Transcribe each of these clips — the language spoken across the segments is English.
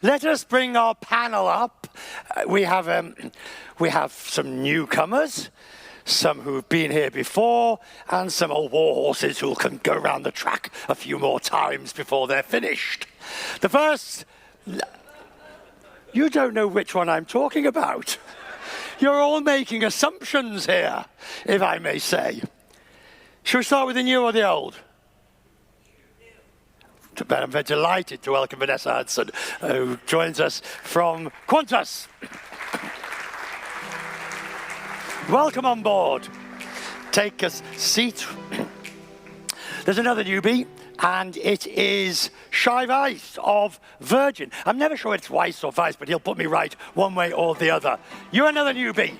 Let us bring our panel up. We have some newcomers, some who've been here before, and some old war horses who can go around the track a few more times before they're finished. The first, you don't know which one I'm talking about. You're all making assumptions here, if I may say. Should we start with the new or the old? I'm very delighted to welcome Vanessa Hudson, who joins us from Qantas. Welcome on board. Take a seat. There's another newbie, and it is Shai Weiss of Virgin. I'm never sure it's Weiss or Weiss, but he'll put me right one way or the other. You're another newbie.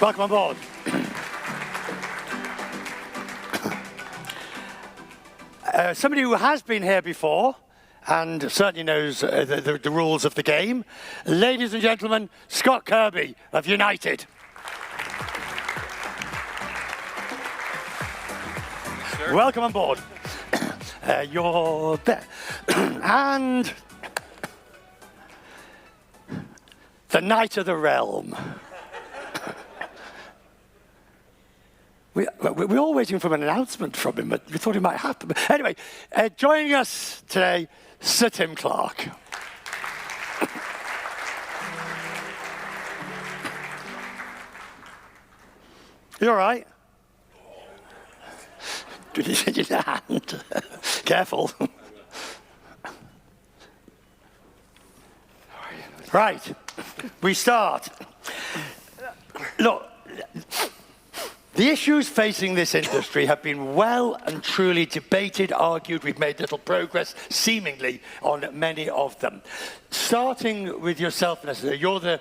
Welcome on board. Somebody who has been here before and certainly knows the rules of the game. Ladies and gentlemen, Scott Kirby of United. Sure. Welcome on board. You're there. And the Knight of the Realm. We're all waiting for an announcement from him, but we thought it might happen. But anyway, joining us today, Sir Tim Clark. You all right? Did you hit your hand? Careful. Right, we start. Look. The issues facing this industry have been well and truly debated, argued. We've made little progress, seemingly, on many of them. Starting with yourself, Vanessa, you're the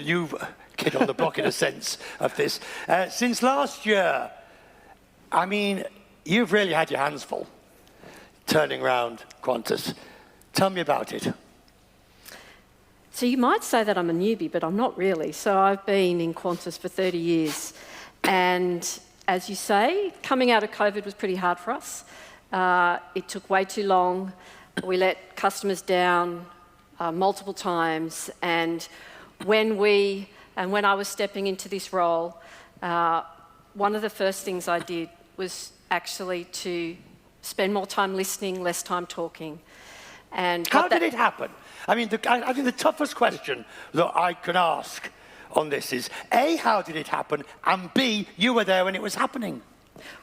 new kid on the block in a sense of this. Since last year, I mean, you've really had your hands full turning around Qantas. Tell me about it. So you might say that I'm a newbie, but I'm not really. So I've been in Qantas for 30 years. And as you say, coming out of COVID was pretty hard for us. It took way too long. We let customers down multiple times. And when I was stepping into this role, one of the first things I did was actually to spend more time listening, less time talking. And how did it happen? I mean, I think the toughest question that I can ask on this is, A, how did it happen, and B, you were there when it was happening.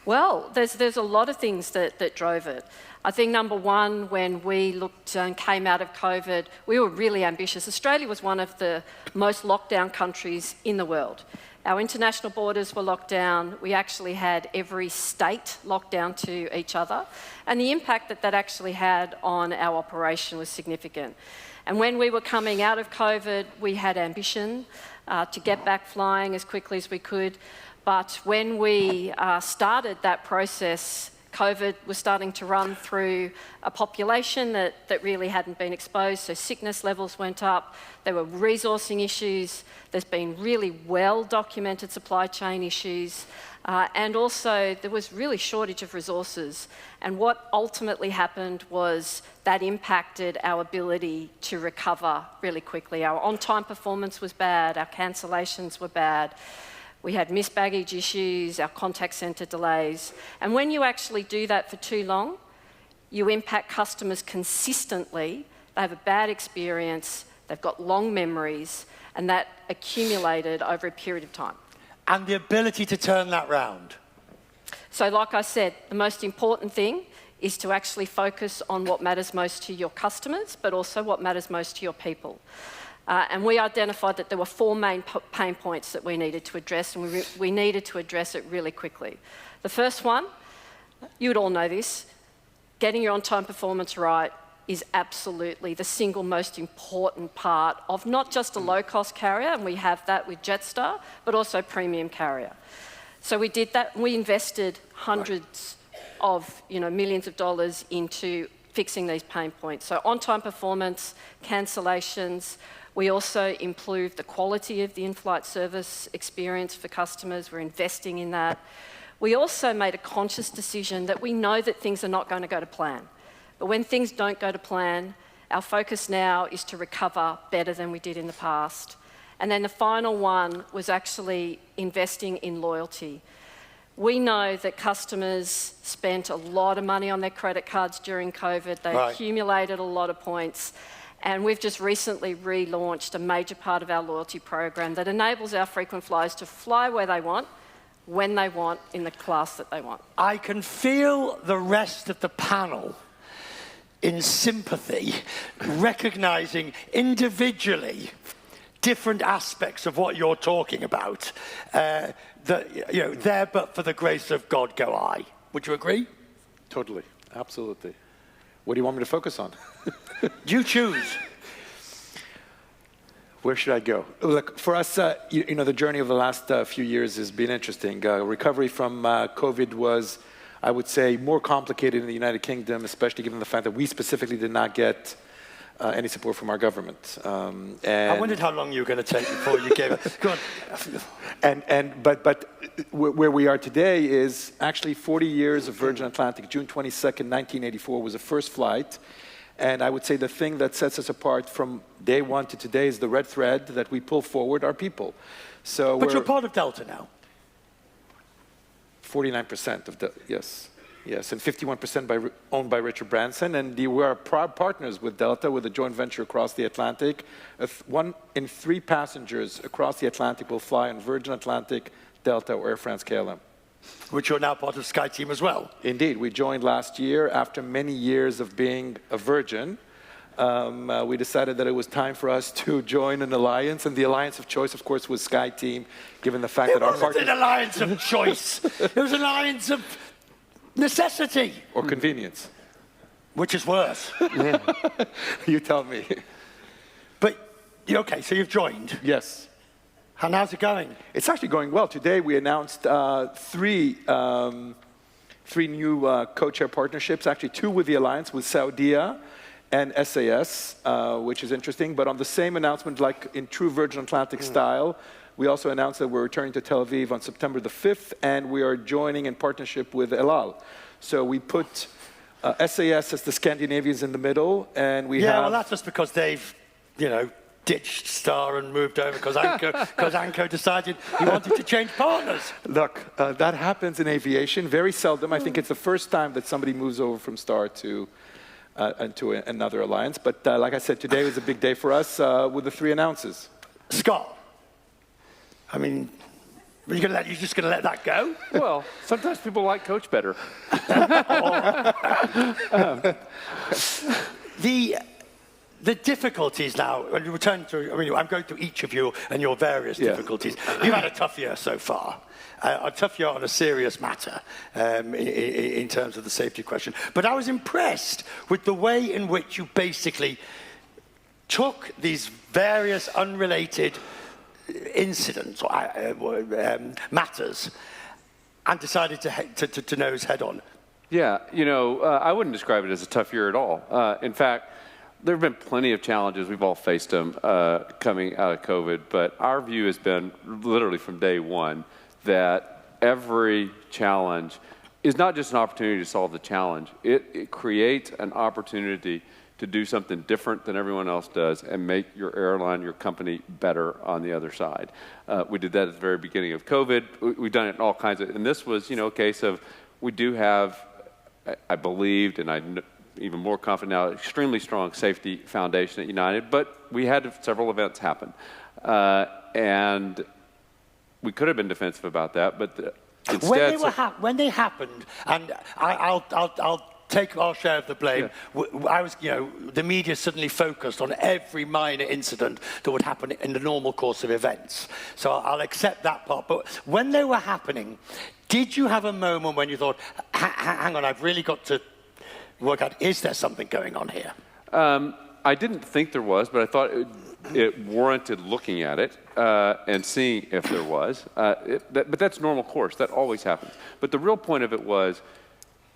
Well, there's a lot of things that drove it. I think number one, when we looked and came out of COVID, we were really ambitious. Australia was one of the most locked down countries in the world. Our international borders were locked down. We actually had every state locked down to each other. And the impact that actually had on our operation was significant. And when we were coming out of COVID, we had ambition to get back flying as quickly as we could. But when we started that process, COVID was starting to run through a population that really hadn't been exposed, so sickness levels went up. There were resourcing issues. There's been really well-documented supply chain issues. And also, there was really shortage of resources. And what ultimately happened was that impacted our ability to recover really quickly. Our on-time performance was bad. Our cancellations were bad. We had missed baggage issues, our contact centre delays. And when you actually do that for too long, you impact customers consistently. They have a bad experience, they've got long memories, and that accumulated over a period of time. And the ability to turn that round. So like I said, the most important thing is to actually focus on what matters most to your customers, but also what matters most to your people. And we identified that there were four main pain points that we needed to address, and we needed to address it really quickly. The first one, you would all know this, getting your on-time performance right is absolutely the single most important part of not just a low-cost carrier, and we have that with Jetstar, but also premium carrier. So we did that. We invested hundreds of millions of dollars into fixing these pain points. So on-time performance, cancellations. We also improved the quality of the in-flight service experience for customers. We're investing in that. We also made a conscious decision that we know that things are not going to go to plan. But when things don't go to plan, our focus now is to recover better than we did in the past. And then the final one was actually investing in loyalty. We know that customers spent a lot of money on their credit cards during COVID. They accumulated a lot of points. And we've just recently relaunched a major part of our loyalty program that enables our frequent flyers to fly where they want, when they want, in the class that they want. I can feel the rest of the panel in sympathy, recognizing individually different aspects of what you're talking about. There but for the grace of God go I. Would you agree? Totally, absolutely. What do you want me to focus on? You choose. Where should I go? Look, for us, the journey of the last few years has been interesting. Recovery from COVID was, I would say, more complicated in the United Kingdom, especially given the fact that we specifically did not get any support from our government. And I wondered how long you were going to take before you gave it. Go on. But where we are today is actually 40 years of Virgin Atlantic. June 22nd, 1984 was the first flight. And I would say the thing that sets us apart from day one to today is the red thread that we pull forward our people. But you're part of Delta now. 49% of the, yes, and 51% owned by Richard Branson, and we are proud partners with Delta with a joint venture across the Atlantic. 1 in 3 passengers across the Atlantic will fly on Virgin Atlantic, Delta, or Air France KLM. Which you're now part of SkyTeam as well. Indeed, we joined last year after many years of being a Virgin. We decided that it was time for us to join an alliance, and the alliance of choice, of course, was SkyTeam, given the fact that our partners... It wasn't an alliance of choice. It was an alliance of necessity. Or convenience. Which is worse. You tell me. But, okay, so you've joined. Yes. And how's it going? It's actually going well. Today we announced three new co-chair partnerships, actually 2 with the alliance, with Saudia and SAS, which is interesting. But on the same announcement, like in true Virgin Atlantic style, we also announced that we're returning to Tel Aviv on September the 5th, and we are joining in partnership with El Al. So we put SAS as the Scandinavians in the middle, and we have... Yeah, well, that's just because they've, ditched Star and moved over because Anko decided he wanted to change partners. Look, that happens in aviation very seldom. I think it's the first time that somebody moves over from Star to another alliance. But like I said, today was a big day for us with the 3 announces. Scott, I mean, you're just going to let that go? Well, sometimes people like Coach better. The difficulties now, when you return to, I'm going through each of you and your various difficulties. You've had a tough year so far. A tough year on a serious matter in terms of the safety question. But I was impressed with the way in which you basically took these various unrelated incidents or matters and decided to nose head on. Yeah, I wouldn't describe it as a tough year at all. In fact, there have been plenty of challenges. We've all faced them coming out of COVID. But our view has been literally from day one that every challenge is not just an opportunity to solve the challenge. It creates an opportunity to do something different than everyone else does and make your airline, your company better on the other side. We did that at the very beginning of COVID. We've done it in all kinds of, and this was, a case of we do have, I believed, and I even more confident now, extremely strong safety foundation at United, but we had several events happen. And we could have been defensive about that, but instead... When they happened, and I'll take our share of the blame, I was, the media suddenly focused on every minor incident that would happen in the normal course of events. So I'll accept that part. But when they were happening, did you have a moment when you thought, hang on, I've really got to work out, is there something going on here? I didn't think there was, but I thought it warranted looking at it and seeing if there was. But that's normal course. That always happens. But the real point of it was,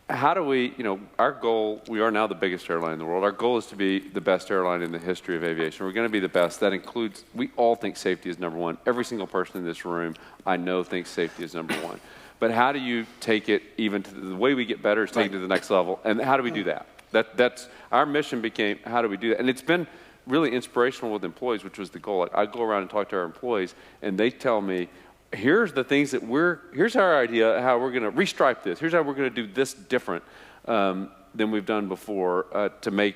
how do we, our goal, we are now the biggest airline in the world. Our goal is to be the best airline in the history of aviation. We're going to be the best. That includes, we all think safety is number one. Every single person in this room, I know, thinks safety is number one. But how do you take it even to the way we get better is take it to the next level? And how do we do that? That's our mission became, how do we do that? And it's been really inspirational with employees, which was the goal. I go around and talk to our employees, and they tell me, here's the things that here's our idea how we're going to restripe this. Here's how we're going to do this different than we've done before to make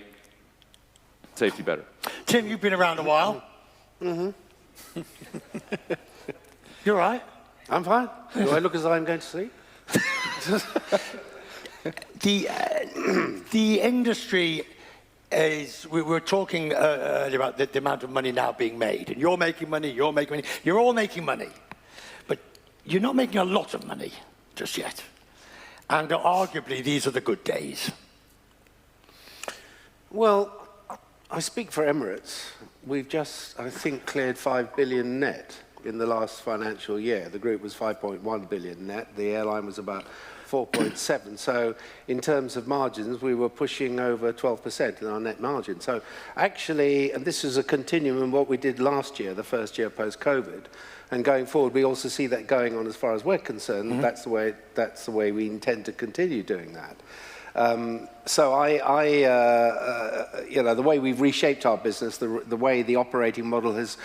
safety better. Tim, you've been around a while. Mm-hmm. You all right? I'm fine. Do I look as though I'm going to sleep? The industry is, we were talking earlier about the amount of money now being made, and you're making money, you're all making money. But you're not making a lot of money just yet. And arguably, these are the good days. Well, I speak for Emirates. We've just, I think, cleared 5 billion net in the last financial year. The group was 5.1 billion net. The airline was about 4.7. So in terms of margins, we were pushing over 12% in our net margin. So actually, and this is a continuum of what we did last year, the first year post-COVID. And going forward, we also see that going on as far as we're concerned. Mm-hmm. That's the way we intend to continue doing that. So you know, the way we've reshaped our business, the way the operating model has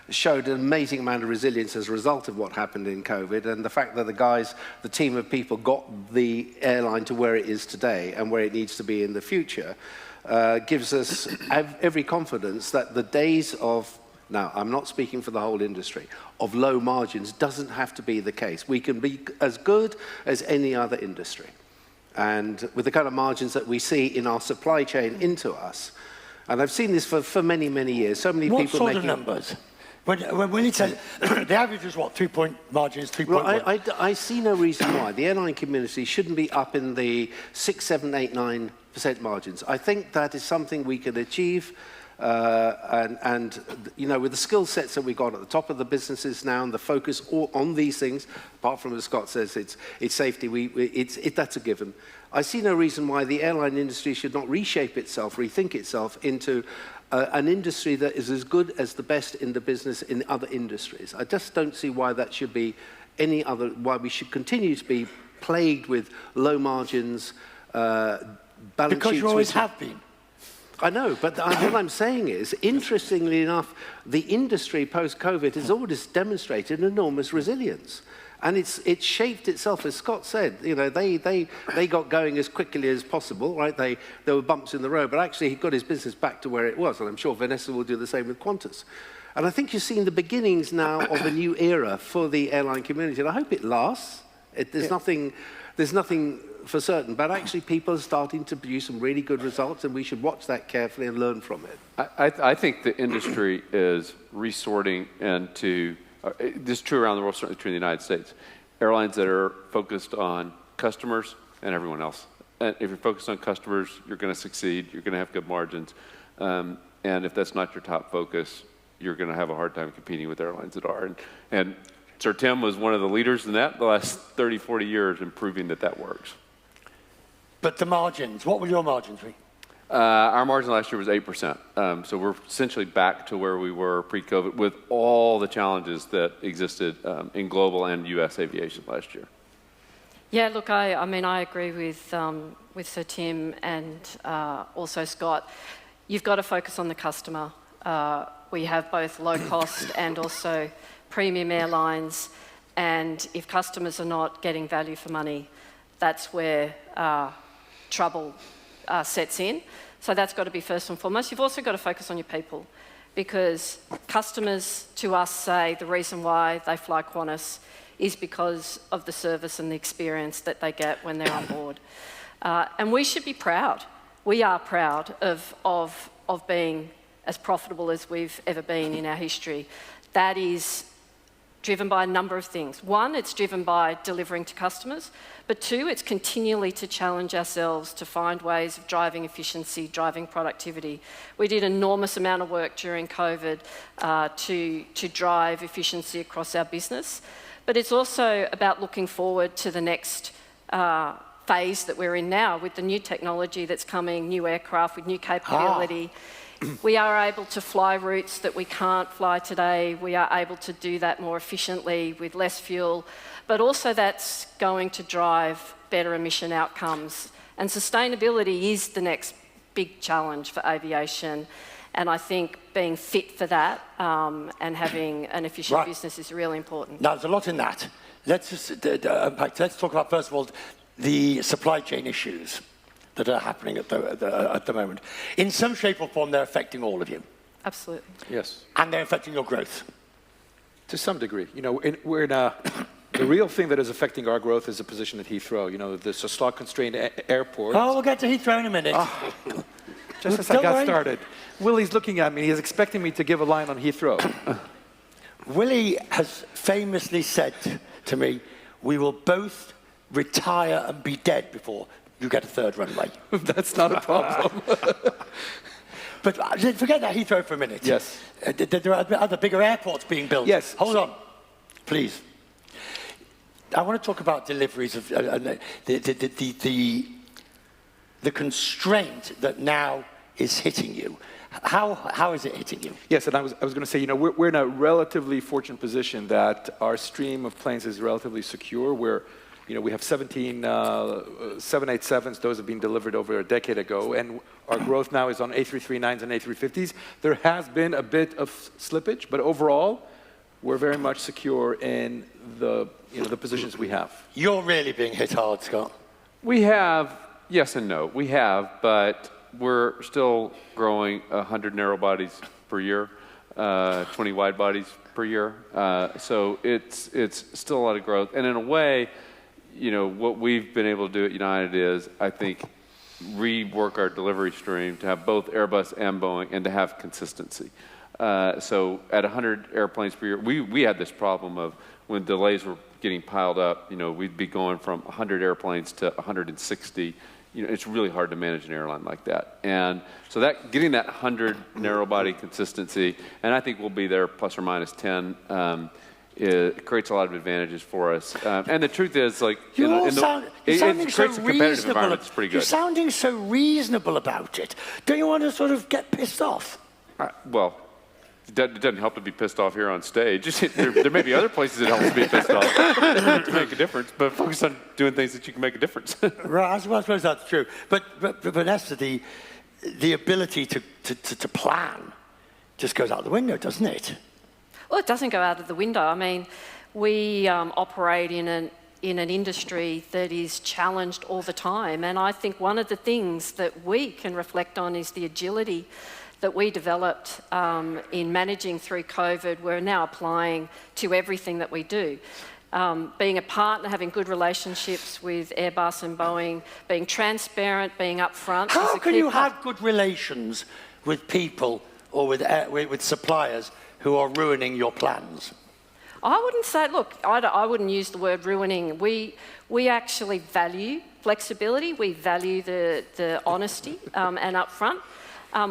showed an amazing amount of resilience as a result of what happened in COVID, and the fact that the team of people got the airline to where it is today and where it needs to be in the future, gives us every confidence that the days of, now I'm not speaking for the whole industry, of low margins doesn't have to be the case. We can be as good as any other industry. And with the kind of margins that we see in our supply chain into us, and I've seen this for many, many years, so many people making... What sort of numbers? When you said the average is what, 3-point margins, 3.1? Well, I see no reason why the airline community shouldn't be up in the 6, 7, 8, 9% margins. I think that is something we can achieve. And you know, with the skill sets that we got at the top of the businesses now and the focus on these things, apart from as Scott says, it's safety, that's a given. I see no reason why the airline industry should not reshape itself, rethink itself into an industry that is as good as the best in the business in other industries. I just don't see why that should be why we should continue to be plagued with low margins, balance sheets. Because you always have been. I know, but what I'm saying is, interestingly enough, the industry post-COVID has always demonstrated enormous resilience. And it's shaped itself, as Scott said. You know, they got going as quickly as possible, right? There were bumps in the road, but actually he got his business back to where it was, and I'm sure Vanessa will do the same with Qantas. And I think you're seeing the beginnings now of a new era for the airline community, and I hope it lasts. There's nothing for certain, but actually people are starting to produce some really good results, and we should watch that carefully and learn from it. I think the industry is resorting into, this is true around the world, certainly true in the United States, airlines that are focused on customers and everyone else. And if you're focused on customers, you're going to succeed, you're going to have good margins. And if that's not your top focus, you're going to have a hard time competing with airlines that are. And Sir Tim was one of the leaders in that the last 30, 40 years in proving that works. But the margins, what will your margins be? Our margin last year was 8%. So we're essentially back to where we were pre-COVID with all the challenges that existed in global and U.S. aviation last year. Yeah, look, I mean, I agree with Sir Tim and also Scott. You've got to focus on the customer. We have both low cost and also premium airlines, and if customers are not getting value for money, that's where trouble sets in. So that's got to be first and foremost. You've also got to focus on your people, because customers to us say the reason why they fly Qantas is because of the service and the experience that they get when they're on board. And we should be proud. We are proud of being as profitable as we've ever been in our history. That is driven by a number of things. One, it's driven by delivering to customers, but two, it's continually to challenge ourselves to find ways of driving efficiency, driving productivity. We did an enormous amount of work during COVID to drive efficiency across our business, but it's also about looking forward to the next phase that we're in now with the new technology that's coming, new aircraft with new capability. We are able to fly routes that we can't fly today. We are able to do that more efficiently with less fuel, but also that's going to drive better emission outcomes. And sustainability is the next big challenge for aviation. And I think being fit for that and having an efficient business is really important. Now, there's a lot in that. Let's just let's talk about, first of all, the supply chain issues that are happening at the moment. In some shape or form, they're affecting all of you. Absolutely. Yes. And they're affecting your growth. To some degree. You know, we're in a... The real thing that is affecting our growth is the position at Heathrow. You know, this is a slot-constrained airport. Oh, we'll get to Heathrow in a minute. Just as I got started. Willie's looking at me. He's expecting me to give a line on Heathrow. Willie has famously said to me, we will both retire and be dead before you get a third runway. That's not a problem. But forget that Heathrow for a minute. Yes. There are other bigger airports being built. Yes. Hold on, please. I want to talk about deliveries of the constraint that now is hitting you. How is it hitting you? Yes, and I was going to say, you know, we're in a relatively fortunate position that our stream of planes is relatively secure. You know, we have 17 787s. Those have been delivered over a decade ago, and our growth now is on A339s and A350s. There has been a bit of slippage, but overall, we're very much secure in the positions we have. You're really being hit hard, Scott. We have, yes and no. We have, but we're still growing 100 narrow bodies per year, 20 wide bodies per year. So it's still a lot of growth. And in a way, you know, what we've been able to do at United is, I think, rework our delivery stream to have both Airbus and Boeing and to have consistency. So at 100 airplanes per year, we had this problem of when delays were getting piled up, you know, we'd be going from 100 airplanes to 160. You know, it's really hard to manage an airline like that. And so getting that 100 narrow body consistency, and I think we'll be there plus or minus 10, it creates a lot of advantages for us. And the truth is, like, it creates a competitive environment that's pretty good. You're sounding so reasonable about it. Don't you want to sort of get pissed off? Well, it doesn't help to be pissed off here on stage. There may be other places it helps to be pissed off to make a difference, but focus on doing things that you can make a difference. Right, I suppose that's true. But Vanessa, the ability to plan just goes out the window, doesn't it? Well, it doesn't go out of the window. I mean, we operate in an industry that is challenged all the time. And I think one of the things that we can reflect on is the agility that we developed in managing through COVID. We're now applying to everything that we do. Being a partner, having good relationships with Airbus and Boeing, being transparent, being upfront. How can you have good relations with people or with suppliers who are ruining your plans? I wouldn't say, look, I wouldn't use the word ruining. We actually value flexibility. We value the honesty and upfront.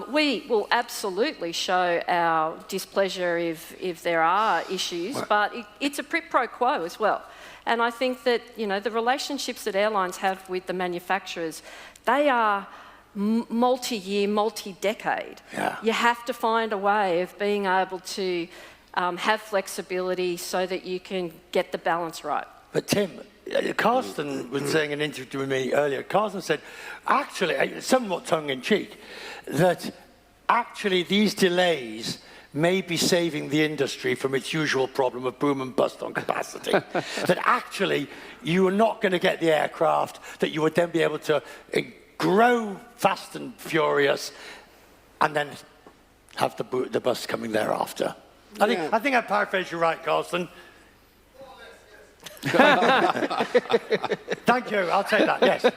We will absolutely show our displeasure if there are issues, but it's a quid pro quo as well. And I think that, you know, the relationships that airlines have with the manufacturers, they are multi-year, multi-decade. Yeah. You have to find a way of being able to have flexibility so that you can get the balance right. But Tim, Carsten was saying in an interview with me earlier, Carsten said, actually, somewhat tongue-in-cheek, that actually these delays may be saving the industry from its usual problem of boom and bust on capacity. That actually you are not going to get the aircraft, that you would then be able to grow fast and furious and then have the bus coming thereafter. I think I paraphrased you right, Carsten. Thank you, I'll take that, yes.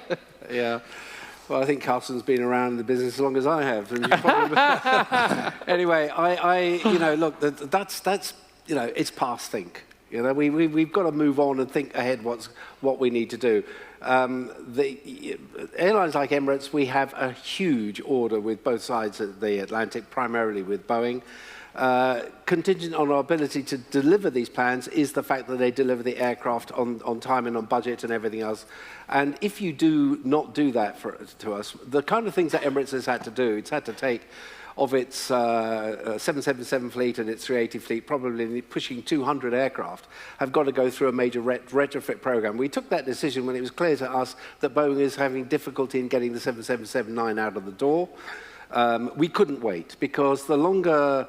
Yeah. Well, I think Carsten's been around the business as long as I have. And probably... Anyway, you know, look, that's, you know, it's past think. You know, we've got to move on and think ahead what we need to do. The airlines like Emirates, we have a huge order with both sides of the Atlantic, primarily with Boeing. contingent on our ability to deliver these plans is the fact that they deliver the aircraft on time and on budget and everything else. And if you do not do that to us, the kind of things that Emirates has had to do, it's had to take of its 777 fleet and its 380 fleet, probably pushing 200 aircraft, have got to go through a major retrofit program. We took that decision when it was clear to us that Boeing is having difficulty in getting the 777-9 out of the door. We couldn't wait, because the longer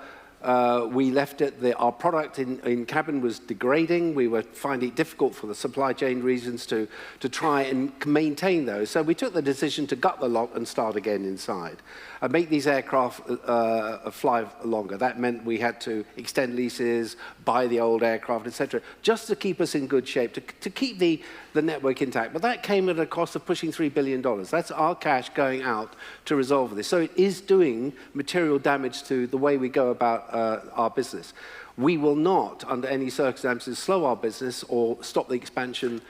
we left it, our product in cabin was degrading. We were finding it difficult for the supply chain reasons to try and maintain those. So we took the decision to gut the lot and start again inside. And make these aircraft fly longer. That meant we had to extend leases, buy the old aircraft, etc., just to keep us in good shape, to keep the network intact. But that came at a cost of pushing $3 billion. That's our cash going out to resolve this. So it is doing material damage to the way we go about our business. We will not, under any circumstances, slow our business or stop the expansion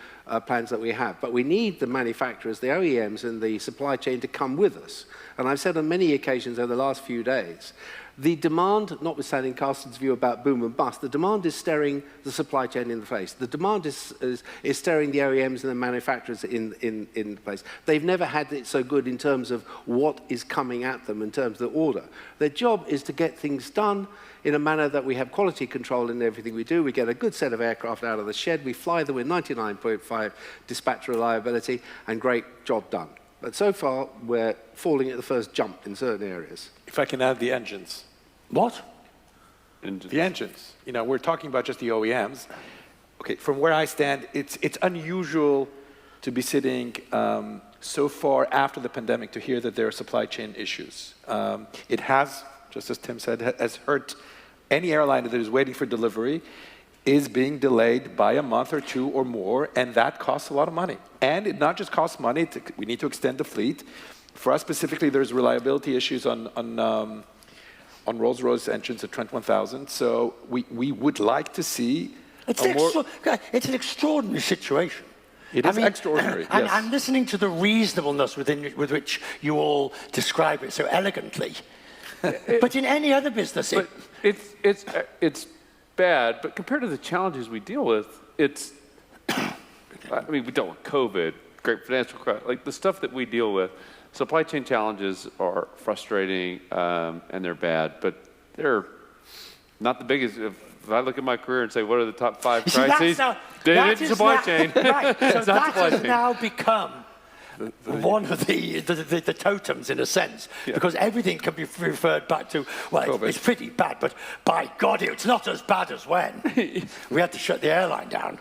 plans that we have. But we need the manufacturers, the OEMs, and the supply chain to come with us. And I've said on many occasions over the last few days, the demand, notwithstanding Carsten's view about boom and bust, the demand is staring the supply chain in the face. The demand is staring the OEMs and the manufacturers in the face. They've never had it so good in terms of what is coming at them in terms of the order. Their job is to get things done in a manner that we have quality control in everything we do. We get a good set of aircraft out of the shed. We fly them with 99.5 dispatch reliability, and great, job done. But so far, we're falling at the first jump in certain areas. If I can add the engines. What? The engines. You know, we're talking about just the OEMs. Okay, from where I stand, it's unusual to be sitting so far after the pandemic to hear that there are supply chain issues. It has, just as Tim said, has hurt any airline that is waiting for delivery is being delayed by a month or two or more, and that costs a lot of money. And it not just costs money, we need to extend the fleet. For us specifically, there's reliability issues on Rolls-Royce engines at Trent 1000, so we would like to see it's an extraordinary situation. It is extraordinary, and yes. I'm listening to the reasonableness with which you all describe it so elegantly. But in any other business... It's bad, but compared to the challenges we deal with, it's... I mean, we dealt with COVID, great financial crisis, like the stuff that we deal with. Supply chain challenges are frustrating and they're bad, but they're not the biggest. If I look at my career and say, what are the top 5 crises? It's supply chain. Right. So that has now become one of the totems, in a sense, because everything can be referred back to, well, it's pretty bad, but by God, it's not as bad as when we had to shut the airline down.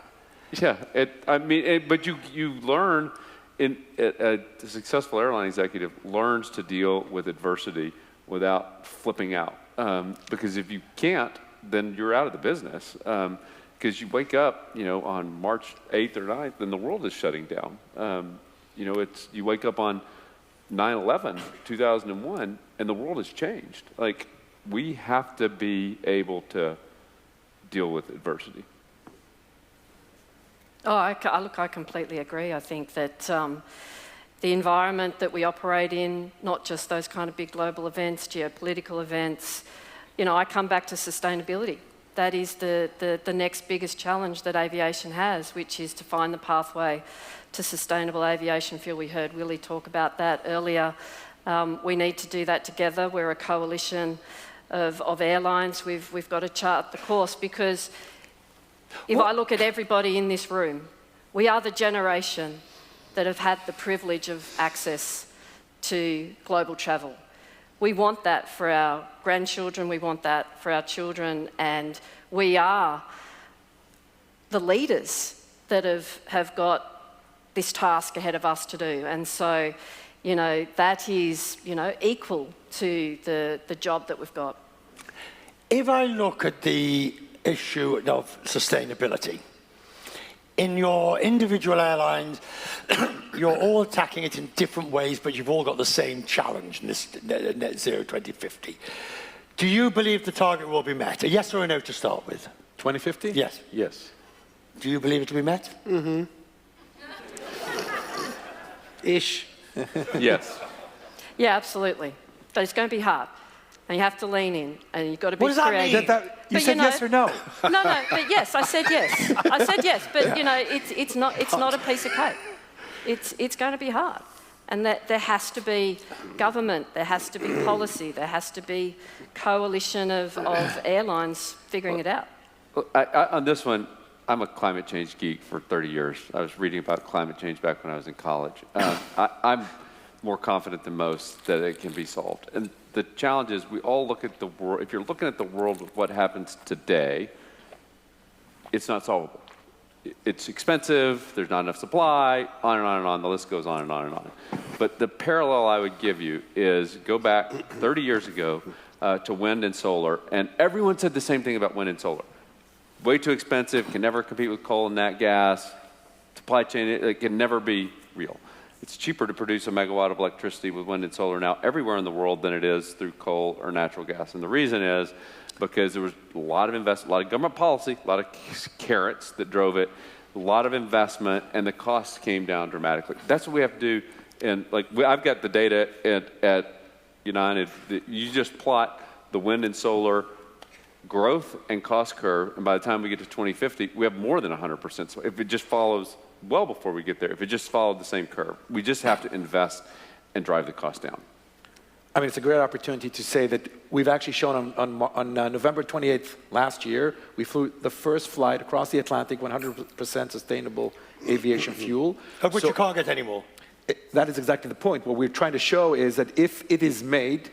Yeah, but you learn, a successful airline executive learns to deal with adversity without flipping out. Because if you can't, then you're out of the business. Because you wake up, on March 8th or 9th, and the world is shutting down. You wake up on 9/11, 2001, and the world has changed. Like, we have to be able to deal with adversity. Oh, I completely agree. I think that the environment that we operate in, not just those kind of big global events, geopolitical events, I come back to sustainability. That is the next biggest challenge that aviation has, which is to find the pathway to sustainable aviation fuel. We heard Willie talk about that earlier. We need to do that together. We're a coalition of airlines. We've got to chart the course, because if I look at everybody in this room, we are the generation that have had the privilege of access to global travel. We want that for our grandchildren, we want that for our children, and we are the leaders that have got this task ahead of us to do. And so, that is, equal to the job that we've got. If I look at the issue of sustainability, in your individual airlines, you're all attacking it in different ways, but you've all got the same challenge in this net zero 2050. Do you believe the target will be met? A yes or a no to start with? 2050? Yes. Yes. Do you believe it will be met? Mm-hmm. Ish. Yes. Yeah, absolutely. But it's going to be hard. and you have to lean in, and you've got to be What does that creative. mean? You said yes or no? No, but yes, I said yes. I said yes, but it's not a piece of cake. It's going to be hard, and that there has to be government, there has to be policy, there has to be coalition of airlines figuring it out. On this one, I'm a climate change geek for 30 years. I was reading about climate change back when I was in college. I'm more confident than most that it can be solved. And the challenge is we all look at the world. If you're looking at the world with what happens today, it's not solvable. It's expensive, there's not enough supply, on and on and on, the list goes on and on and on. But the parallel I would give you is go back 30 years ago to wind and solar, and everyone said the same thing about wind and solar. Way too expensive, can never compete with coal and nat gas, supply chain, it can never be real. It's cheaper to produce a megawatt of electricity with wind and solar now everywhere in the world than it is through coal or natural gas. And the reason is because there was a lot of investment, a lot of government policy, a lot of carrots that drove it, a lot of investment, and the costs came down dramatically. That's what we have to do. And I've got the data at United. You just plot the wind and solar growth and cost curve, and by the time we get to 2050, we have more than 100%. So if it just follows, well before we get there, if it just followed the same curve, we just have to invest and drive the cost down. I mean, it's a great opportunity to say that we've actually shown on November 28th last year, we flew the first flight across the Atlantic, 100% sustainable aviation fuel. Of which you can't get any more. That is exactly the point. What we're trying to show is that if it is made,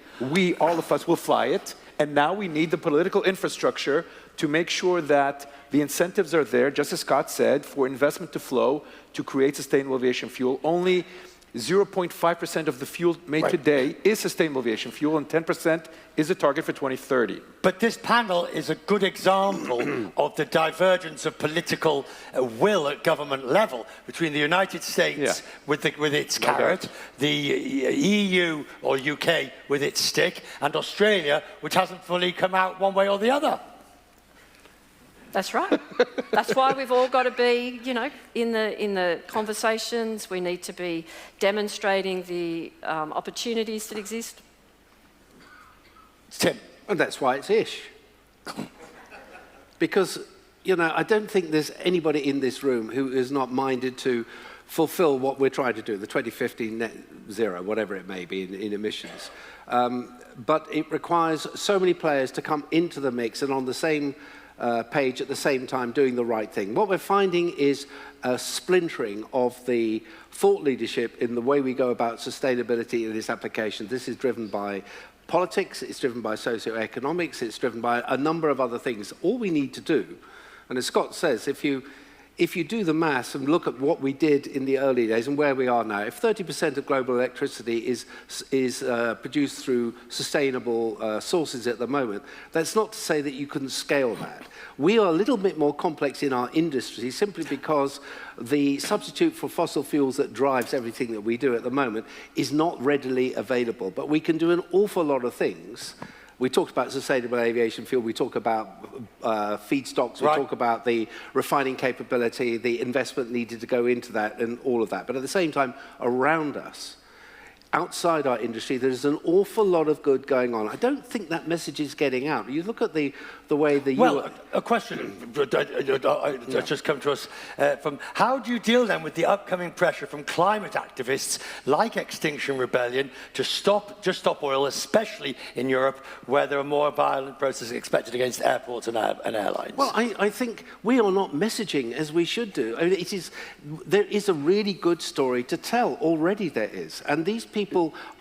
all of us will fly it. And now we need the political infrastructure to make sure that the incentives are there, just as Scott said, for investment to flow to create sustainable aviation fuel. Only 0.5% of the fuel made today is sustainable aviation fuel, and 10% is the target for 2030. But this panel is a good example of the divergence of political will at government level between the United States with its carrot, the EU or UK with its stick, and Australia, which hasn't fully come out one way or the other. That's right. That's why we've all got to be, in the conversations. We need to be demonstrating the opportunities that exist. Tim. And that's why it's ish. Because, I don't think there's anybody in this room who is not minded to fulfill what we're trying to do, the 2050 net zero, whatever it may be in emissions. But it requires so many players to come into the mix and on the same page at the same time doing the right thing. What we're finding is a splintering of the thought leadership in the way we go about sustainability and its application. This is driven by politics, it's driven by socioeconomics, it's driven by a number of other things. All we need to do, and as Scott says, if you do the maths and look at what we did in the early days and where we are now, if 30% of global electricity is produced through sustainable sources at the moment, that's not to say that you couldn't scale that. We are a little bit more complex in our industry simply because the substitute for fossil fuels that drives everything that we do at the moment is not readily available. But we can do an awful lot of things. We talked about sustainable aviation fuel, we talk about feedstocks, we talk about the refining capability, the investment needed to go into that and all of that. But at the same time, around us, outside our industry, there's an awful lot of good going on. I don't think that message is getting out. You look at the way the... Well, a question that's just come to us from, how do you deal then with the upcoming pressure from climate activists like Extinction Rebellion to stop oil, especially in Europe, where there are more violent processes expected against airports and airlines? Well, I think we are not messaging as we should do. I mean, there is a really good story to tell, already there is. And these people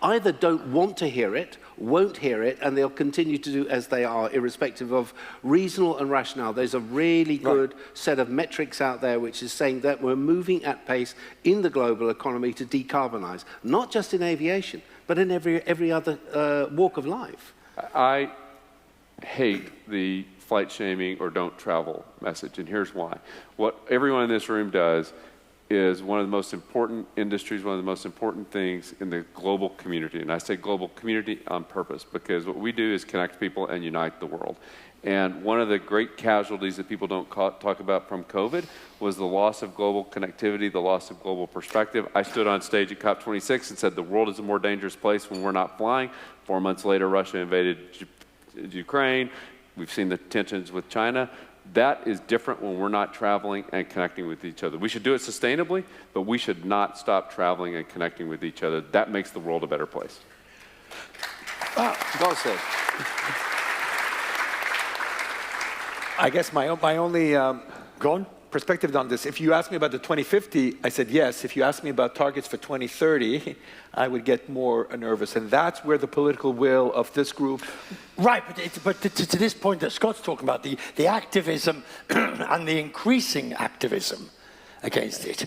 either don't want to hear it, won't hear it, and they'll continue to do as they are, irrespective of reasonable and rationale. There's a really good set of metrics out there which is saying that we're moving at pace in the global economy to decarbonize, not just in aviation, but in every other walk of life. I hate the flight shaming or don't travel message, and here's why. What everyone in this room does is one of the most important industries, one of the most important things in the global community. And I say global community on purpose, because what we do is connect people and unite the world. And one of the great casualties that people don't talk about from COVID was the loss of global connectivity, the loss of global perspective. I stood on stage at COP26 and said the world is a more dangerous place when we're not flying. 4 months later, Russia invaded Ukraine. We've seen the tensions with China. That is different when we're not traveling and connecting with each other. We should do it sustainably, but we should not stop traveling and connecting with each other. That makes the world a better place. Well said. I guess my only perspective on this, if you ask me about the 2050, I said yes. If you ask me about targets for 2030, I would get more nervous. And that's where the political will of this group... Right, but to this point that Scott's talking about, the activism and the increasing activism against it.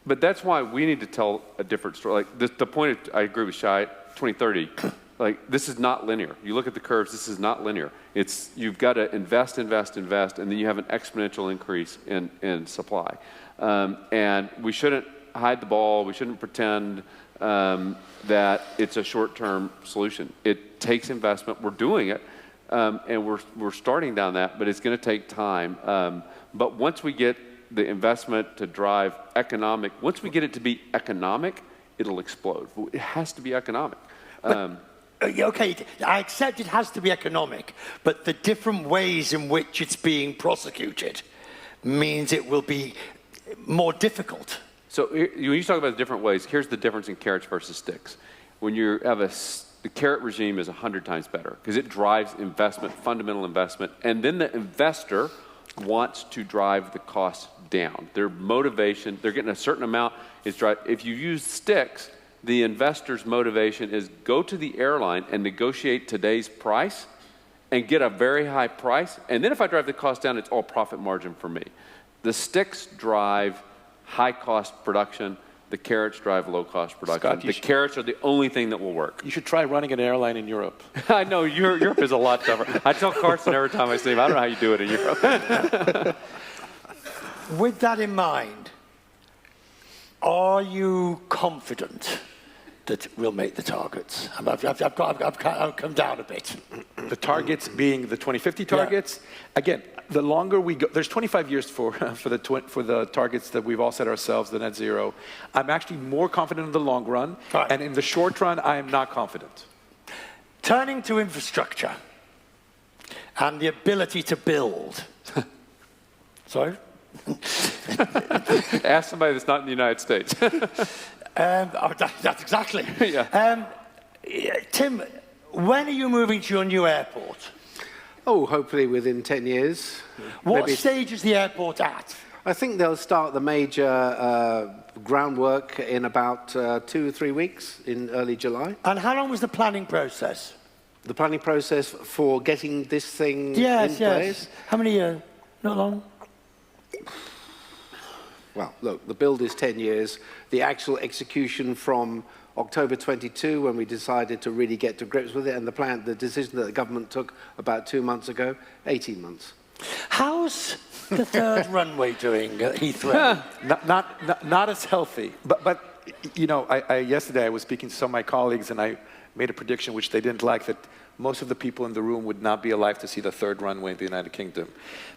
But that's why we need to tell a different story. Like the point, I agree with Shai, 2030, like this is not linear. You look at the curves, this is not linear. It's, you've got to invest, and then you have an exponential increase in supply. And we shouldn't hide the ball, we shouldn't pretend that it's a short-term solution. It takes investment, we're doing it, and we're starting down that, but it's gonna take time. But once we get the investment to drive economic, once we get it to be economic, it'll explode. It has to be economic. Okay, I accept it has to be economic, but the different ways in which it's being prosecuted means it will be more difficult. So when you talk about the different ways, here's the difference in carrots versus sticks. When you have the carrot regime is 100 times better because it drives investment, fundamental investment, and then the investor wants to drive the cost down. Their motivation, they're getting a certain amount, is drive. If you use sticks, the investor's motivation is go to the airline and negotiate today's price and get a very high price. And then if I drive the cost down, it's all profit margin for me. The sticks drive high cost production. The carrots drive low cost production. Scott, the carrots are the only thing that will work. You should try running an airline in Europe. I know, Europe is a lot tougher. I tell Carson every time I see him, I don't know how you do it in Europe. With that in mind, are you confident that we'll make the targets? I've come down a bit. The targets being the 2050 targets. Yeah. Again, the longer we go, there's 25 years for the targets that we've all set ourselves, the net zero. I'm actually more confident in the long run, right. And in the short run, I am not confident. Turning to infrastructure and the ability to build. Sorry? Ask somebody that's not in the United States. That's exactly. Yeah. Tim, when are you moving to your new airport? Oh, hopefully within 10 years. What stage is the airport at? I think they'll start the major groundwork in about 2 or 3 weeks in early July. And how long was the planning process? The planning process for getting this thing in place? How many years? Not long? Well, look, the build is 10 years. The actual execution from October 22, when we decided to really get to grips with it, and the decision that the government took about 2 months ago, 18 months. How's the third runway doing at Heathrow? Not as healthy. But you know, yesterday I was speaking to some of my colleagues, and I made a prediction which they didn't like, that most of the people in the room would not be alive to see the third runway in the United Kingdom.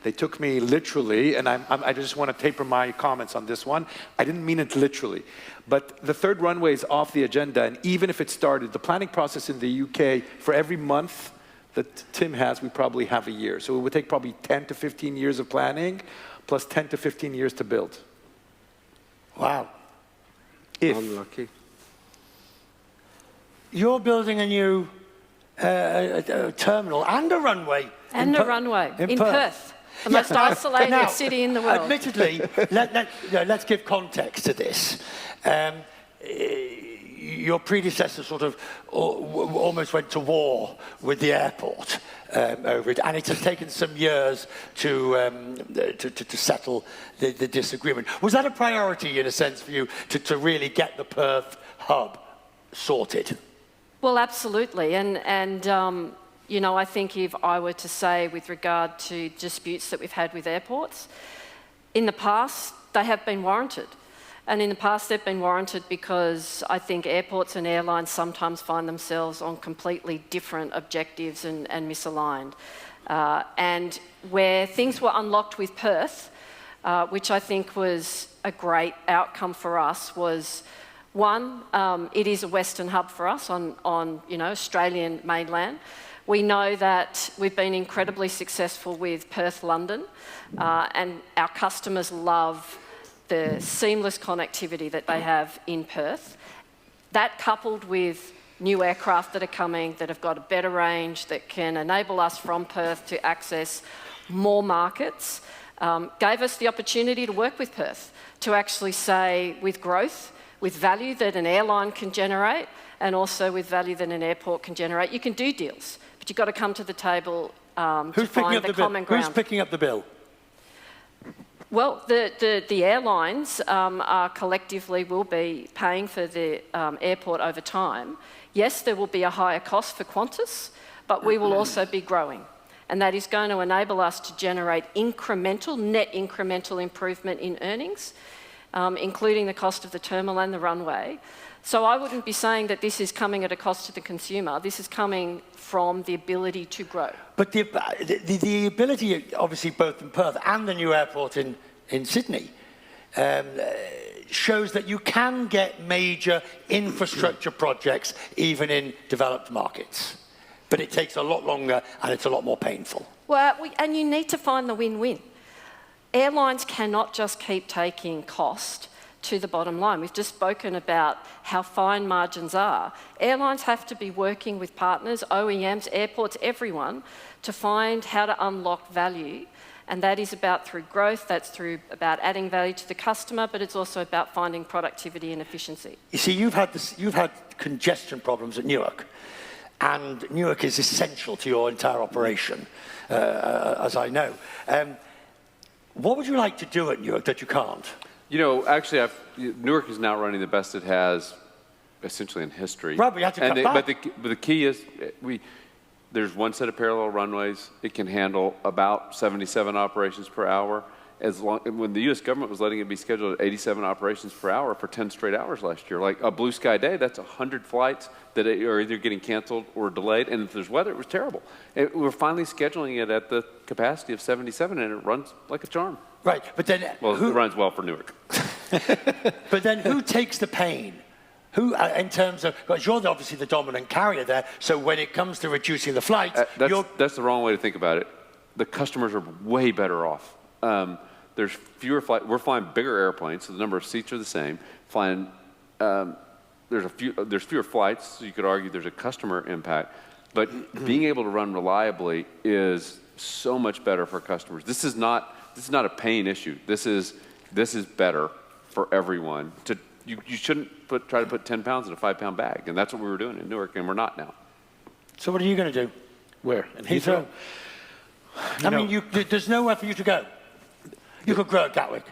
They took me literally, and I just want to taper my comments on this one. I didn't mean it literally. But the third runway is off the agenda, and even if it started, the planning process in the UK, for every month that Tim has, we probably have a year. So it would take probably 10 to 15 years of planning, plus 10 to 15 years to build. Wow. Unlucky. You're building a new terminal and a runway. And a runway in Perth. The most isolated city in the world. Admittedly, let's give context to this. Your predecessor sort of almost went to war with the airport over it, and it has taken some years to settle the disagreement. Was that a priority, in a sense, for you to really get the Perth hub sorted? Well, absolutely, and you know, I think if I were to say with regard to disputes that we've had with airports, in the past, they have been warranted. And in the past, they've been warranted because I think airports and airlines sometimes find themselves on completely different objectives and misaligned. And where things were unlocked with Perth, which I think was a great outcome for us, was one, it is a Western hub for us on Australian mainland. We know that we've been incredibly successful with Perth, London, and our customers love the seamless connectivity that they have in Perth. That coupled with new aircraft that are coming that have got a better range that can enable us from Perth to access more markets, gave us the opportunity to work with Perth to actually say, with growth, with value that an airline can generate, and also with value that an airport can generate, you can do deals, but you've got to come to the table to find the common ground. Who's picking up the bill? Well, the airlines collectively will be paying for the airport over time. Yes, there will be a higher cost for Qantas, but we will also be growing. And that is going to enable us to generate net incremental improvement in earnings, including the cost of the terminal and the runway. So I wouldn't be saying that this is coming at a cost to the consumer. This is coming from the ability to grow. But the ability, obviously, both in Perth and the new airport in Sydney, shows that you can get major infrastructure projects even in developed markets. But it takes a lot longer and it's a lot more painful. Well, and you need to find the win-win. Airlines cannot just keep taking cost to the bottom line. We've just spoken about how fine margins are. Airlines have to be working with partners, OEMs, airports, everyone, to find how to unlock value. And that is about through growth, that's about adding value to the customer, but it's also about finding productivity and efficiency. You see, you've had congestion problems at Newark, and Newark is essential to your entire operation, as I know. What would you like to do at Newark that you can't? You know, actually, Newark is now running the best it has, essentially in history. Right, we had to cut back. But the key is, there's one set of parallel runways. It can handle about 77 operations per hour. When the U.S. government was letting it be scheduled at 87 operations per hour for 10 straight hours last year, like a blue sky day, that's 100 flights that are either getting canceled or delayed. And if there's weather, it was terrible. We're finally scheduling it at the capacity of 77, and it runs like a charm. Right, but then it runs well for Newark. But then who takes the pain? Who, in terms of, because you're obviously the dominant carrier there, so when it comes to reducing the flights, that's the wrong way to think about it. The customers are way better off. There's fewer flights. We're flying bigger airplanes, so the number of seats are the same. There's fewer flights, so you could argue there's a customer impact. But being able to run reliably is so much better for customers. This is not a pain issue. This is better for everyone. You shouldn't try to put 10 pounds in a 5-pound bag, and that's what we were doing in Newark, and we're not now. So what are you going to do? Where? In Heathrow? There's nowhere for you to go. You could grow at Gatwick.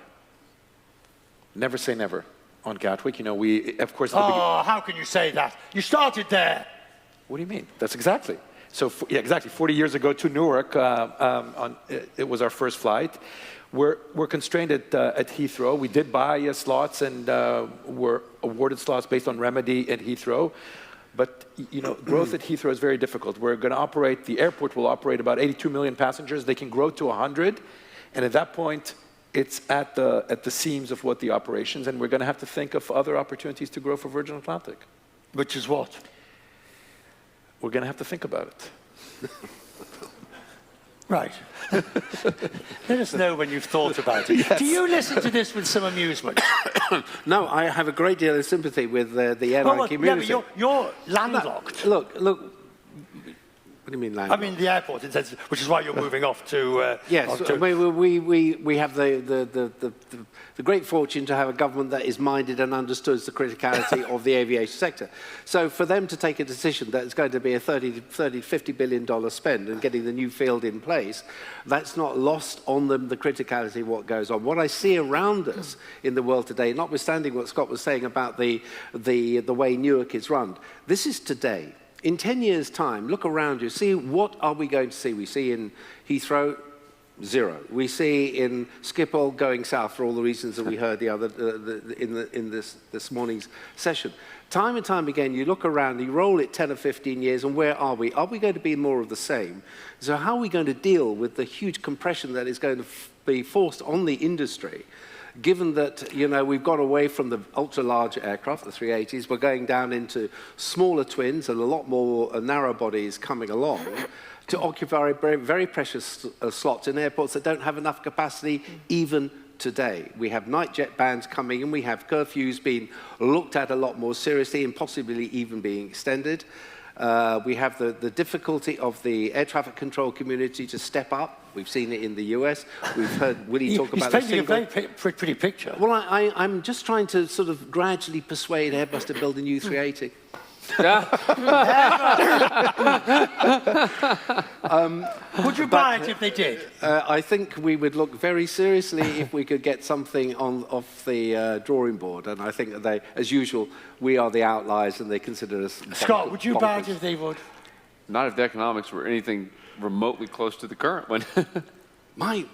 Never say never on Gatwick. You know, we, of course... how can you say that? You started there. What do you mean? That's exactly. So, yeah, exactly. 40 years ago to Newark, it was our first flight. We're constrained at Heathrow. We did buy slots and were awarded slots based on remedy at Heathrow. But, you know, growth at Heathrow is very difficult. We're going to operate, the airport will operate about 82 million passengers. They can grow to 100. And at that point, it's at the seams of what the operations, and we're going to have to think of other opportunities to grow for Virgin Atlantic. Which is what? We're going to have to think about it. Right. Let us know when you've thought about it. Yes. Do you listen to this with some amusement? No, I have a great deal of sympathy with the airline community. Yeah, but you're landlocked. No, look. What do you mean landlocked? I mean the airport, which is why you're moving off to... yes, we have the great fortune to have a government that is minded and understands the criticality of the aviation sector. So for them to take a decision that it's going to be a $50 billion spend and getting the new field in place, that's not lost on them, the criticality of what goes on. What I see around us in the world today, notwithstanding what Scott was saying about the way Newark is run, this is today. In 10 years' time, look around you, see what are we going to see. We see in Heathrow Zero. We see in Schiphol going south for all the reasons that we heard in this morning's session. Time and time again, you look around, you roll it 10 or 15 years, and where are we? Are we going to be more of the same? So how are we going to deal with the huge compression that is going to be forced on the industry, given that, you know, we've got away from the ultra-large aircraft, the 380s, we're going down into smaller twins and a lot more narrow bodies coming along to occupy very, very precious slots in airports that don't have enough capacity even today. We have night jet bans coming and we have curfews being looked at a lot more seriously and possibly even being extended. We have the difficulty of the air traffic control community to step up. We've seen it in the US. We've heard Willie talk about He's painting a very pretty picture. Well, I'm just trying to sort of gradually persuade Airbus to build a new 380. Would you buy it if they did? I think we would look very seriously if we could get something off the drawing board. And I think that they, as usual, we are the outliers and they consider us Scott, would you buy it bonkers. if they would? Not if the economics were anything remotely close to the current one.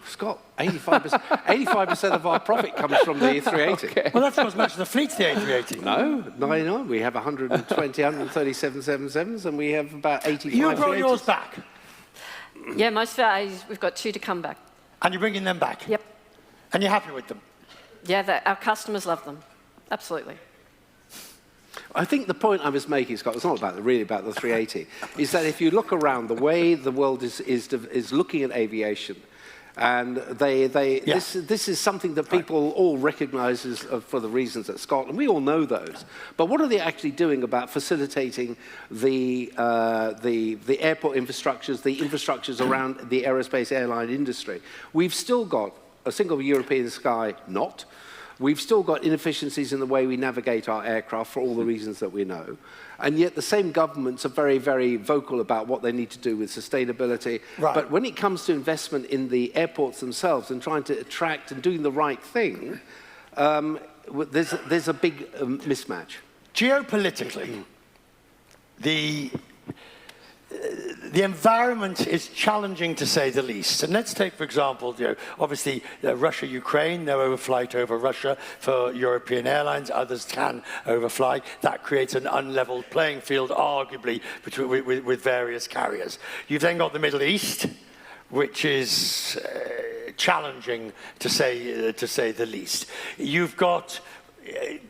Scott, 85% of our profit comes from the 380. Okay. Well, that's not as much as the fleet's the A380. No, 99. We have 120, 137 777s, and we have about 85 You brought 380s. yours back, Yeah, most of our, we've got 2 to come back. and you're bringing them back? Yep. And you're happy with them? Yeah, our customers love them. Absolutely. I think the point I was making, Scott, it's not really about the 380, is that if you look around, the way the world is looking at aviation, and this is something that people all recognise for the reasons that Scott, and we all know those. But what are they actually doing about facilitating the airport infrastructures, the infrastructures around the aerospace airline industry? We've still got a single European sky not. We've still got inefficiencies in the way we navigate our aircraft for all the reasons that we know. And yet the same governments are very, very vocal about what they need to do with sustainability. Right. But when it comes to investment in the airports themselves and trying to attract and doing the right thing, there's a big mismatch. Geopolitically, the environment is challenging, to say the least. And let's take, for example, obviously Russia-Ukraine, no overflight over Russia for European airlines. Others can overfly. That creates an unleveled playing field, arguably, with various carriers. You've then got the Middle East, which is challenging, to say the least. You've got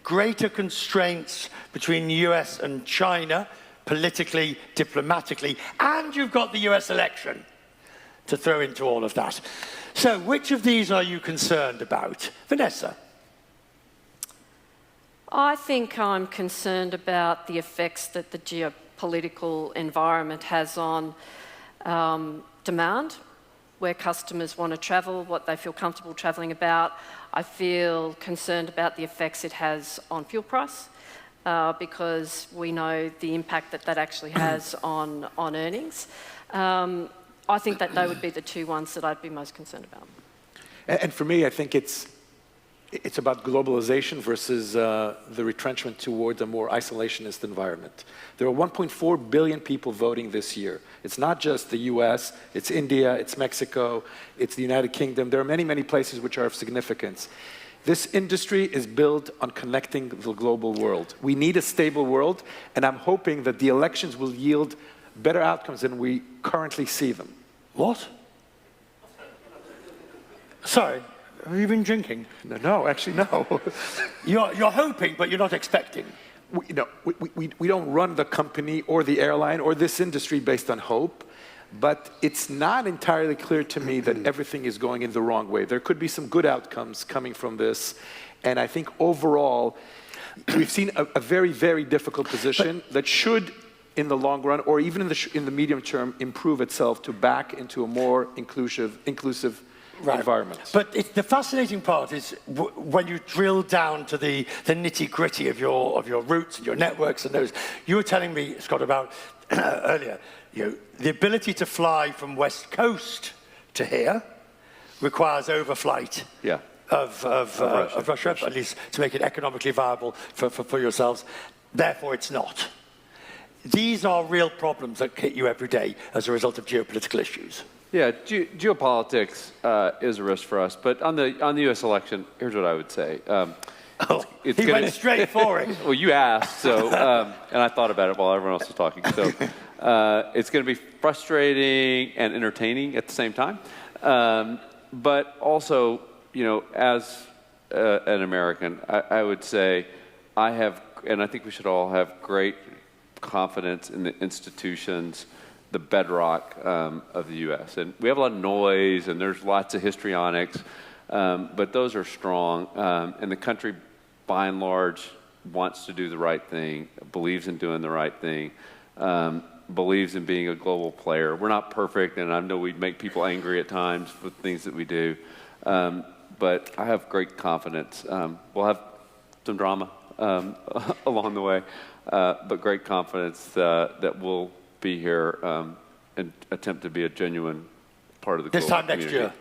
greater constraints between the US and China, politically, diplomatically, and you've got the US election to throw into all of that. So which of these are you concerned about? Vanessa? I think I'm concerned about the effects that the geopolitical environment has on demand, where customers want to travel, what they feel comfortable travelling about. I feel concerned about the effects it has on fuel price, because we know the impact that actually has on earnings. I think that they would be the 2 ones that I'd be most concerned about. And for me, I think it's about globalization versus the retrenchment towards a more isolationist environment. There are 1.4 billion people voting this year. It's not just the US, it's India, it's Mexico, it's the United Kingdom. There are many, many places which are of significance. This industry is built on connecting the global world. We need a stable world, and I'm hoping that the elections will yield better outcomes than we currently see them. What? Sorry, have you been drinking? No, actually, no. You're hoping, but you're not expecting. We don't run the company or the airline or this industry based on hope. But it's not entirely clear to me that everything is going in the wrong way. There could be some good outcomes coming from this. And I think overall, we've seen a very, very difficult position that should, in the long run, or even in the medium term, improve itself to back into a more inclusive environment. But the fascinating part is when you drill down to the nitty-gritty of your routes and your networks and those. You were telling me, Scott, about earlier, the ability to fly from West Coast to here requires overflight of Russia, at least to make it economically viable for yourselves. Therefore, it's not. These are real problems that hit you every day as a result of geopolitical issues. Yeah, geopolitics is a risk for us. But on the U.S. election, here's what I would say. He went straight for it. Well, you asked, so and I thought about it while everyone else was talking. So it's going to be frustrating and entertaining at the same time. But also, you know, as an American, I would say I have, and I think we should all have great confidence in the institutions, the bedrock of the U.S. And we have a lot of noise, and there's lots of histrionics, but those are strong. And the country, by and large, wants to do the right thing, believes in doing the right thing, believes in being a global player. We're not perfect, and I know we make people angry at times with things that we do, but I have great confidence. We'll have some drama along the way, but great confidence that we'll be here and attempt to be a genuine part of the global community. This time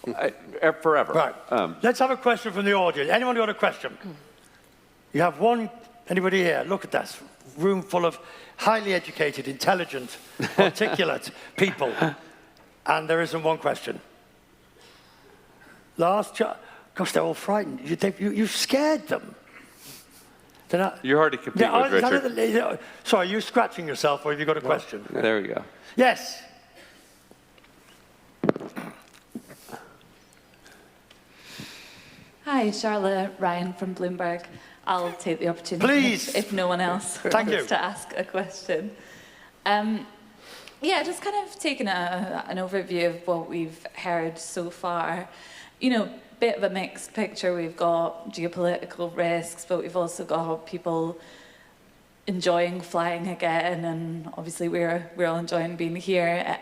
next year? Forever. Right. Let's have a question from the audience. Anyone got a question? You have one. Anybody here? Look at that. Room full of highly educated, intelligent, articulate people. And there isn't one question. Gosh, they're all frightened. You've scared them. You're hard to compete with, Richard. Sorry, are you scratching yourself, or have you got a question? There we go. Yes. Hi, Charlotte Ryan from Bloomberg. I'll take the opportunity Please. if no one else wants to ask a question. Yeah, just kind of taking an overview of what we've heard so far. You know, bit of a mixed picture. We've got geopolitical risks, but we've also got people enjoying flying again, and obviously we're all enjoying being here.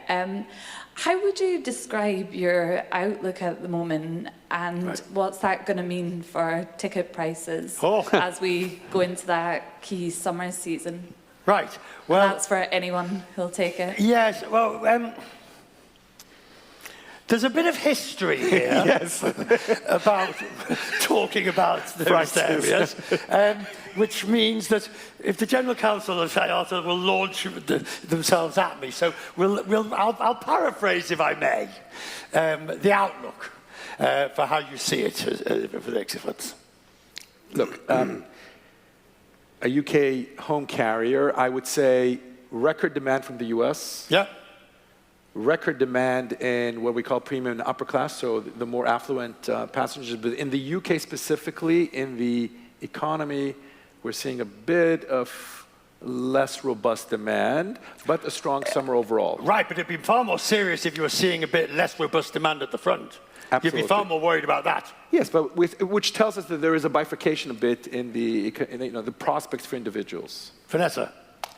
How would you describe your outlook at the moment, and what's that going to mean for ticket prices as we go into that key summer season? Right. Well, and that's for anyone who'll take it. Yes. Well, there's a bit of history here about talking about those areas, which means that if the General Counsel of IATA will launch themselves at me, so I'll paraphrase, if I may, the outlook for how you see it for the next months. Look, a UK home carrier, I would say record demand from the US. Yeah. Record demand in what we call premium and upper class, so the more affluent passengers. But in the UK specifically, in the economy, we're seeing a bit of less robust demand, but a strong summer overall. Right, but it'd be far more serious if you were seeing a bit less robust demand at the front. Absolutely. You'd be far more worried about that. Yes, but which tells us that there is a bifurcation a bit in the prospects for individuals. Vanessa?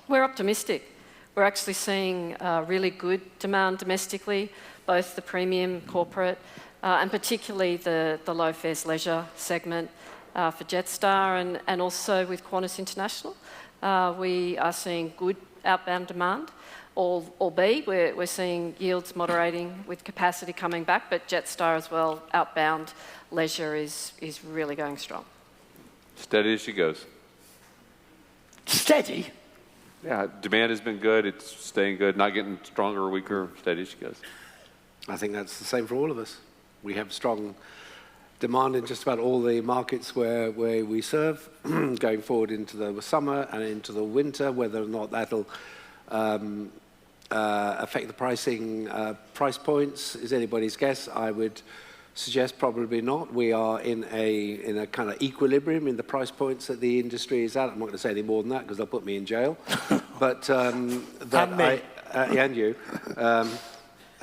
We're optimistic. We're actually seeing really good demand domestically, both the premium corporate and particularly the low fares leisure segment for Jetstar and also with Qantas International. We are seeing good outbound demand, albeit we're seeing yields moderating with capacity coming back, but Jetstar as well, outbound leisure is really going strong. Steady as she goes. Steady? Yeah, demand has been good. It's staying good, not getting stronger or weaker, steady as she goes. I think that's the same for all of us. We have strong demand in just about all the markets where we serve, going forward into the summer and into the winter. Whether or not that'll affect the pricing price points is anybody's guess. I would suggest probably not. We are in a kind of equilibrium in the price points that the industry is at. I'm not going to say any more than that because they'll put me in jail. But and you.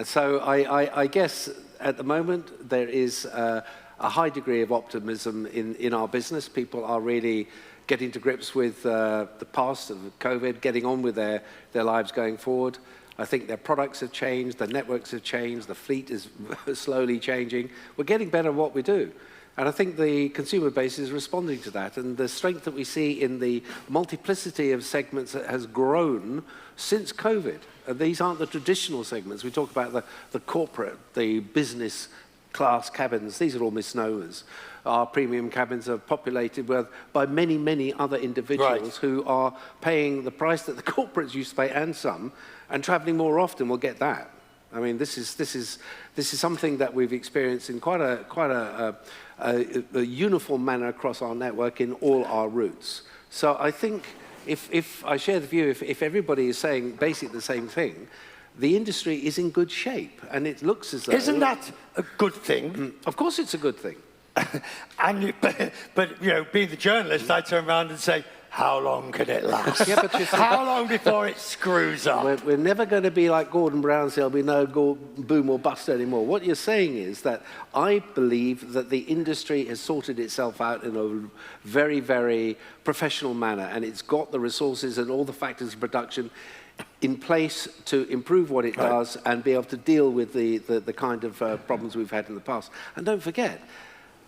So I guess at the moment there is a high degree of optimism in our business. People are really getting to grips with the past of COVID, getting on with their lives going forward. I think their products have changed, their networks have changed, the fleet is slowly changing. We're getting better at what we do. And I think the consumer base is responding to that. And the strength that we see in the multiplicity of segments that has grown since COVID. And these aren't the traditional segments. We talk about the corporate, the business class cabins. These are all misnomers. Our premium cabins are populated by many, many other individuals who are paying the price that the corporates used to pay and some, and traveling more often will get that. I mean, this is something that we've experienced in quite a uniform manner across our network in all our routes. So I think if I share the view, if everybody is saying basically the same thing, the industry is in good shape, and it looks as though... Isn't that a good thing? Of course it's a good thing. But you know, being the journalist, I turn around and say, how long can it last? Yeah, but how long before it screws up? We're never going to be like Gordon Brown, so there'll be no boom or bust anymore. What you're saying is that I believe that the industry has sorted itself out in a very, very professional manner, and it's got the resources and all the factors of production in place to improve what it does and be able to deal with the kind of problems we've had in the past. And don't forget,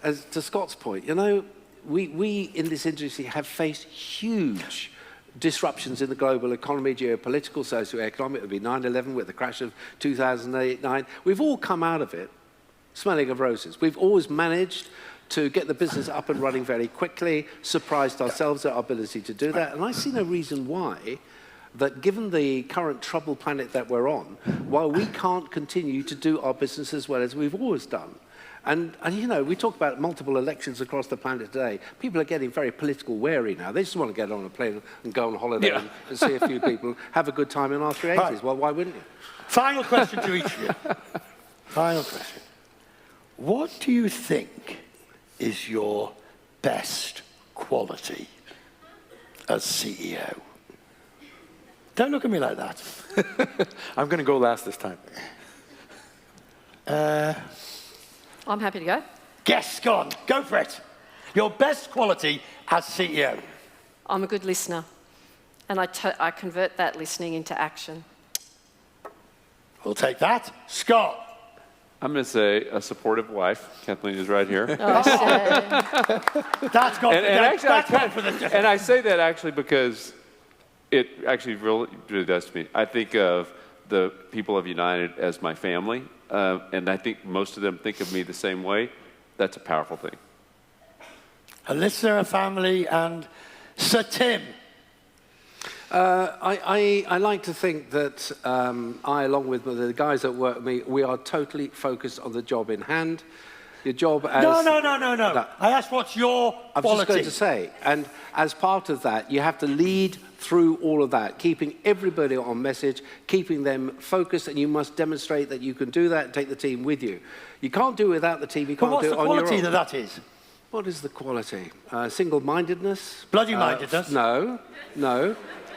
as to Scott's point, you know, we in this industry have faced huge disruptions in the global economy, geopolitical, socio-economic. It would be 9/11 with the crash of 2008-9. We've all come out of it smelling of roses. We've always managed to get the business up and running very quickly, surprised ourselves at our ability to do that. And I see no reason why that given the current troubled planet that we're on, why we can't continue to do our business as well as we've always done. And you know, we talk about multiple elections across the planet today. People are getting very political wary now. They just want to get on a plane and go on holiday and see a few people, have a good time in our 380s. Right. Well, why wouldn't you? Final question to each of you. Final question. What do you think is your best quality as CEO? Don't look at me like that. I'm going to go last this time. I'm happy to go. Guess gone. Go for it. Your best quality as CEO. I'm a good listener, and I convert that listening into action. We'll take that. Scott. I'm going to say a supportive wife. Kathleen is right here. Oh, That's gone for the... And I say that actually because it actually really does to me. I think of the people of United as my family, and I think most of them think of me the same way. That's a powerful thing. A listener, a family, and Sir Tim. I like to think that I, along with the guys that work with me, we are totally focused on the job in hand. Your job as... No. I asked what's your quality. I was just going to say, and as part of that, you have to lead through all of that, keeping everybody on message, keeping them focused, and you must demonstrate that you can do that and take the team with you. You can't do it without the team, you can't do it on your own. What's the quality that is? What is the quality? Single-mindedness? Bloody-mindedness? No.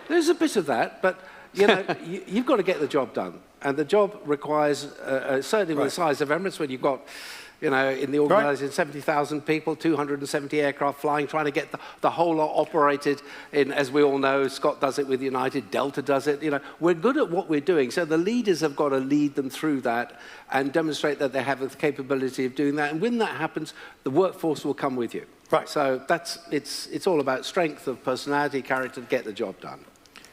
There's a bit of that, but you know, you've got to get the job done. And the job requires, certainly with the size of Emirates, when you've got, you know, in the organisation, 70,000 people, 270 aircraft flying, trying to get the whole lot operated in, as we all know, Scott does it with United, Delta does it, you know. We're good at what we're doing, so the leaders have got to lead them through that and demonstrate that they have the capability of doing that. And when that happens, the workforce will come with you. Right. So it's all about strength of personality, character to get the job done.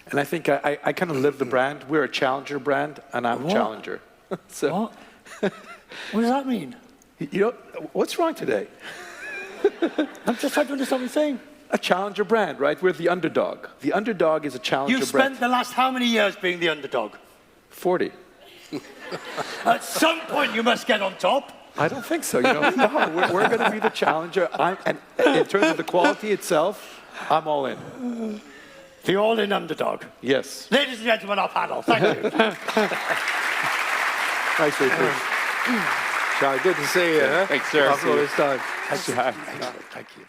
And I think I kind of live the brand. We're a challenger brand, and I'm a challenger. So, what does that mean? You know, what's wrong today? I'm just trying to understand what you're saying. A challenger brand, right? We're the underdog. The underdog is a challenger brand. You spent the last how many years being the underdog? 40. At some point you must get on top. I don't think so. You know, no, we're going to be the challenger. And in terms of the quality itself, I'm all in. The all-in underdog. Yes. Ladies and gentlemen, our panel. Thank you. Nice to meet you. Shai, good to see you. Thanks, sir. After all this time. Thank you.